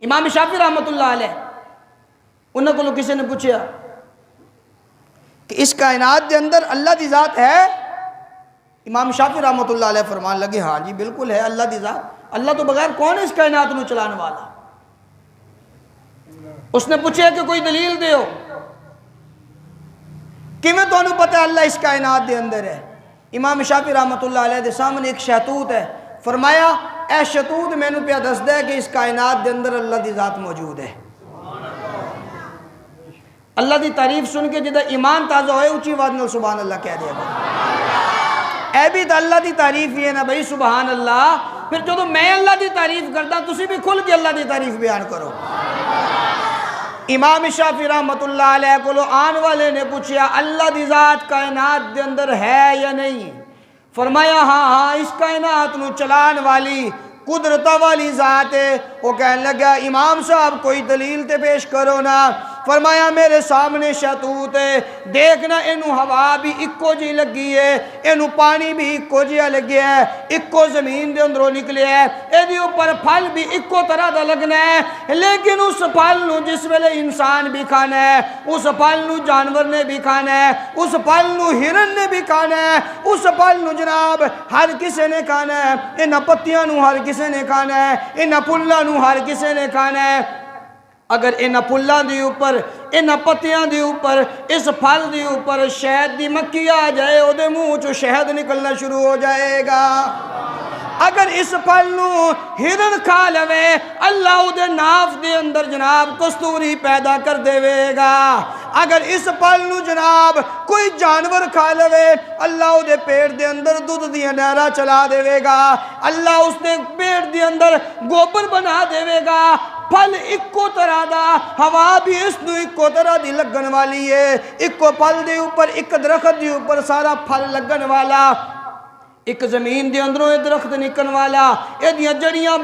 امام شافعی رحمۃ اللہ علیہ انہوں کو کسی نے پوچھا کہ اس کائنات دے اندر اللہ دی ذات ہے؟ امام شافعی رحمۃ اللہ علیہ فرمان لگے ہاں جی بالکل ہے اللہ دی ذات، اللہ تو بغیر کون ہے اس کائنات نو چلانے والا؟ اس نے پوچھا کہ کوئی دلیل دیو، کہ میں تو انہوں پتہ ہے اللہ اس کائنات دے اندر ہے؟ امام شافعی رحمۃ اللہ علیہ دے سامنے ایک شہتوت ہے، فرمایا اے شہتوت میں نے پیا دس دے کہ اس کائنات دے اندر اللہ دی ذات موجود ہے۔ اللہ دی تعریف سن کے جدہ ایمان تازہ ہوئے اچھی آواز نال سبحان اللہ کہہ دیا گا۔ اے بھی تو اللہ دی تعریف یہ نا بھائی سبحان اللہ، پھر جو میں اللہ دی تعریف کرتا تسی بھی کھل کے اللہ دی تعریف بیان کرو۔ امام شافعی رحمۃ اللہ علیہ کو آن والے نے پوچھا اللہ دی ذات کائنات دے اندر ہے یا نہیں؟ فرمایا ہاں ہاں اس کائنات نو چلان والی قدرت والی ذات ہے۔ وہ کہنے لگا امام صاحب کوئی دلیل تے پیش کرو نا۔ فرمایا میرے سامنے شہتوت ہے، دیکھنا اینو ہوا بھی اکو جی لگی ہے، اینو پانی بھی اکو جی لگی ہے، اکو زمین دے اندروں نکلے ہے، ایدی اوپر پھل بھی اکو طرح دا لگنا ہے، لیکن اس پھل نو جس ویلے انسان بھی کھانا ہے، اس پھل نو جانور نے بھی کھانا ہے، اس پھل نو ہرن نے بھی کھانا ہے، اس پھل نو جناب ہر کسے نے کھانا ہے، انہا پتیاں نو ہر کسے نے کھانا ہے، انہا پھلاں نو ہر کسے نے کھانا ہے۔ اگر انہا پھلاں دی اوپر، انہا پتیاں دی اوپر، اس پھل دی اوپر شہد دی مکھی آ جائے او دے منہ چو شہد نکلنا شروع ہو جائے گا۔ اگر اس پھل نو ہرن کھا لوے اللہ او دے ناف دے اندر جناب کستوری پیدا کر دے گا۔ اگر اس پھل نو جناب کوئی جانور کھا لوے اللہ او دے پیٹ دے اندر دودھ دیا نہرا چلا دے گا، اللہ اس دے پیٹ دے اندر گوبر بنا دے گا۔ پھل اکو طرح دا، ہوا بھی اس نو اکو طرح دی لگن والی ہے، اکو پھل دے اوپر ایک درخت دے اوپر سارا پھل لگن والا، ایک زمین دے اندروں ایک درخت نکن والا، ایدیاں جڑیاں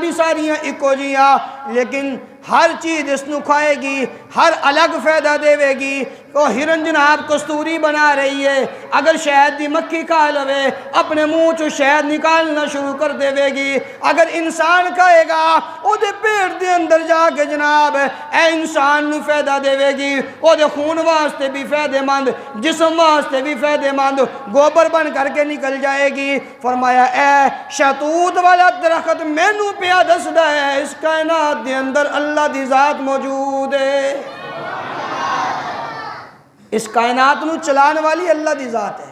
بھی ساریاں اکو جیاں، لیکن ہر چیز اس نو کھائے گی، ہر الگ فائدہ دے گی۔ وہ ہرن جناب کستوری بنا رہی ہے، اگر شہد دی مکھی کھا لوے اپنے منہ چو شہد نکالنا شروع کر دے گی۔ اگر انسان کھائے گا او دے پیٹ دے اندر جا کے جناب اے انسان نو فائدہ دے گی، او دے خون واسطے بھی فائدہ مند، جسم واسطے بھی فائدہ مند، گوبر بن کر کے نکل جائے گی۔ فرمایا اے شہتوت والا درخت مینوں پیا دسدا ہے اس کائنات دے اندر اللہ دی ذات موجود ہے، اس کائنات نو چلان والی اللہ دی ذات ہے۔